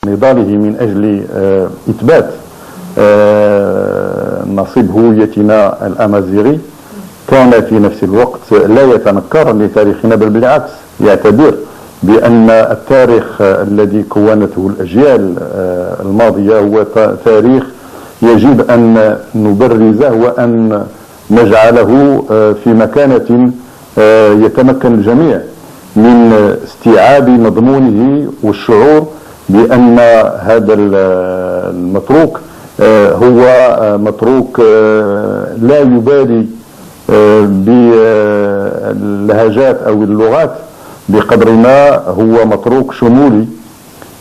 نضاله من أجل إثبات نصيب هويتنا الأمازيغي كان في نفس الوقت لا يتنكر لتاريخنا، بل بالعكس يعتبر بأن التاريخ الذي كونته الأجيال الماضية هو تاريخ يجب أن نبرزه وأن نجعله في مكانة يتمكن الجميع من استيعاب مضمونه والشعور بأن هذا المتروك هو متروك لا يبالي باللهجات أو اللغات بقدر ما هو متروك شمولي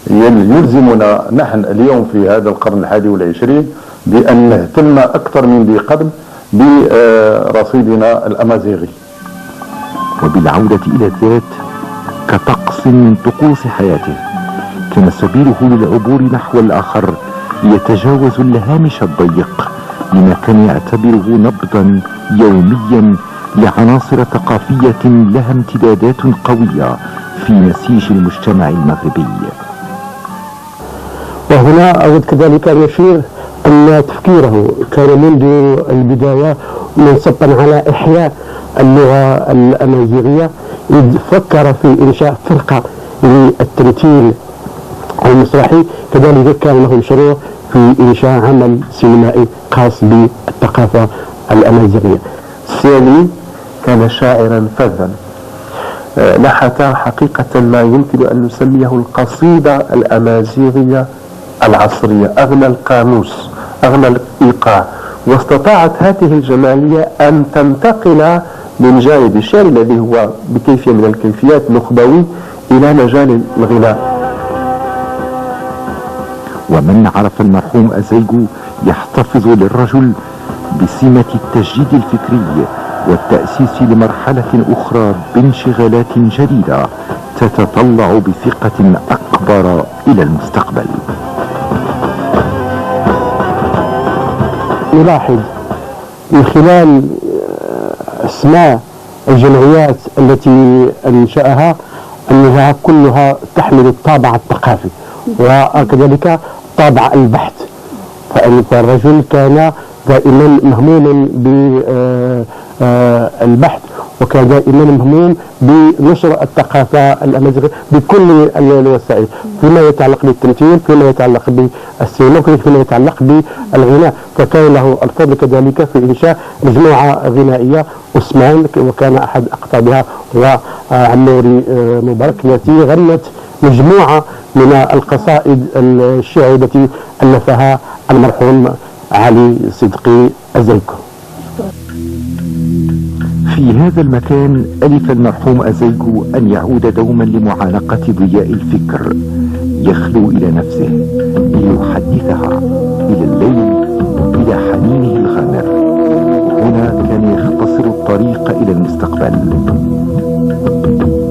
يلزمنا نحن اليوم في هذا القرن 21 بأن نهتم أكثر من ذي قبل برصيدنا الأمازيغي. وبالعودة إلى الذات كطقس من طقوس حياته كان سبيله للعبور نحو الآخر يتجاوز الهامش الضيق لما كان يعتبره نبضا يوميا لعناصر ثقافية لها امتدادات قوية في نسيج المجتمع المغربي. وهنا أود كذلك أن يشير أن تفكيره كان منذ البداية منصبا على إحياء اللغة الأمازيغية، إذ فكر في إنشاء فرقة للتمثيل المسرحي، كذلك كان له مشروع في إنشاء عمل سينمائي خاص بالثقافة الأمازيغية. سامي كان شاعرا فذا نحت حقيقة ما يمكن أن نسميه القصيدة الأمازيغية العصرية، أغنى القاموس، أغنى الإيقاع، واستطاعت هذه الجمالية أن تنتقل من جانب الشعر الذي هو بكيفية من الكيفيات نخبوي إلى مجال الغناء. ومن عرف المرحوم أزيغو يحتفظ للرجل بسمة التجديد الفكري والتأسيس لمرحلة أخرى بانشغالات جديدة تتطلع بثقة أكبر إلى المستقبل. نلاحظ من خلال أسماء الجمعيات التي أنشأها أنها كلها تحمل الطابع الثقافي وكذلك طابع البحث، فالرجل كان دائما مهموما بالبحث وكان دائما مهموم بنشر الثقافة الأمازيغية بكل الوسائل، فيما يتعلق بالتمثيل، فيما يتعلق بالسينما، فيما يتعلق بالغناء، فكان له الفضل كذلك في إنشاء مجموعة غنائية أسمان، وكان أحد أقطابها هو عموري مبارك التي غنت مجموعة من القصائد الشعرية التي ألفها المرحوم علي صدقي أزيغو. في هذا المكان ألف المرحوم أزيغو أن يعود دوما لمعانقة ضياء الفكر، يخلو إلى نفسه ليحدثها إلى الليل، إلى حنينه الغامر. هنا كان يختصر الطريق إلى المستقبل.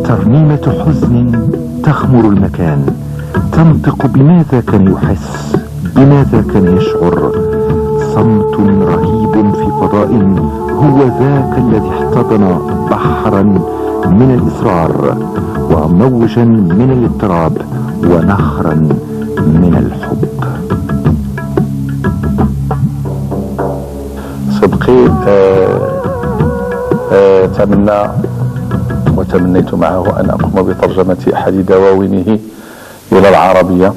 ترنيمة حزن تغمر المكان، تنطق بماذا كان يحس، بماذا كان يشعر. صمت رهيب في فضاء هو ذاك الذي احتضن بحرا من الإصرار وموجا من الاضطراب ونهرا من الحب. صدقي تمنى وتمنيت معه أن أقوم بترجمة أحد دواوينه إلى العربية،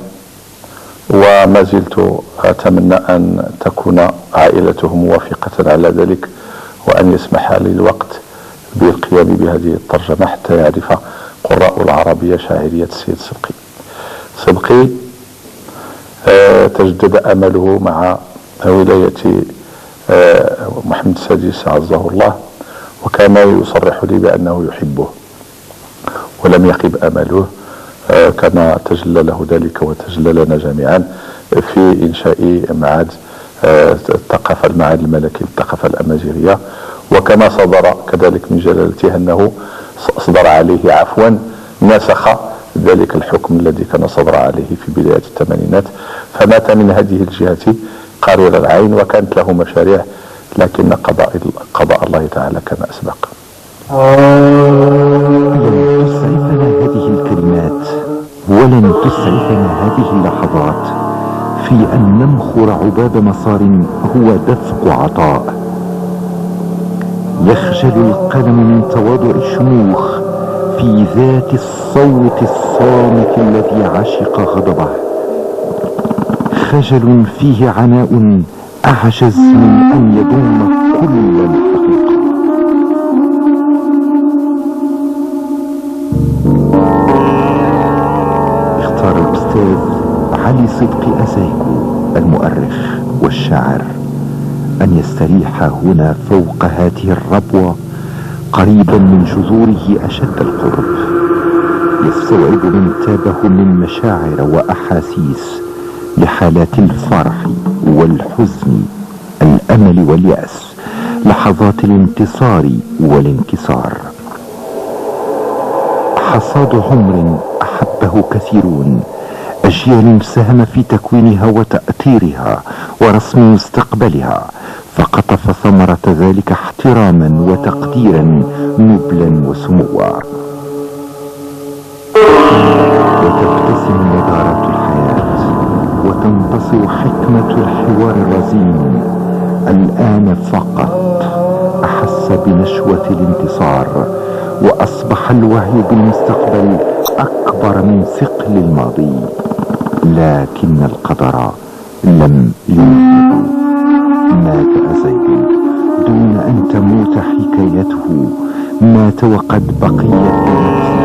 وما زلت أتمنى أن تكون عائلته موافقة على ذلك وأن يسمح لي الوقت بالقيام بهذه الترجمة حتى يعرف قراء العربية شاعرية السيد صدقي. صدقي تجدد أمله مع ولاية محمد السادس عزه الله، وكان يصرح لي بأنه يحبه ولم يخب أمله، كما تجلى له ذلك وتجلى لنا جميعا في إنشاء معهد الثقافة، المعهد الملكي للثقافة الأمازيغية، وكما صدر كذلك من جلالته أنه أصدر عليه عفوا نسخ ذلك الحكم الذي كان صدر عليه في بداية الثمانينات، فمات من هذه الجهة قرير العين، وكانت له مشاريع لكن قضاء الله تعالى كما أسبق. تسعفنا هذه الكلمات ولن تسعفنا هذه اللحظات في أن نمخر عباب مسار هو دفق عطاء. يخجل القلم من تواضع الشموخ في ذات الصوت الصامت الذي عشق غضبه، خجل فيه عناء أعجز من أن يضم كل الحقيقة. اختار الأستاذ علي صدقي أزايكو المؤرخ والشاعر أن يستريح هنا فوق هذه الربوة قريبا من جذوره أشد القرب، يستوعب من تابه من مشاعر وأحاسيس لحالات الفرح والحزن، الأمل واليأس، لحظات الانتصار والانكسار. حصاد عمر أحبه كثيرون، أجيال ساهم في تكوينها وتأثيرها ورسم مستقبلها، فقطف ثمرة ذلك احتراما وتقديرا نبلا وسموا. وتبتسم نضارات الحياة وتنتصر حكمة الحوار الرزين. الآن فقط أحس بنشوة الانتصار، وأصبح الوعي بالمستقبل أكبر من ثقل الماضي. لكن القدر لم ينهض. مات أزايكو دون أن تموت حكايته، مات وقد بقيت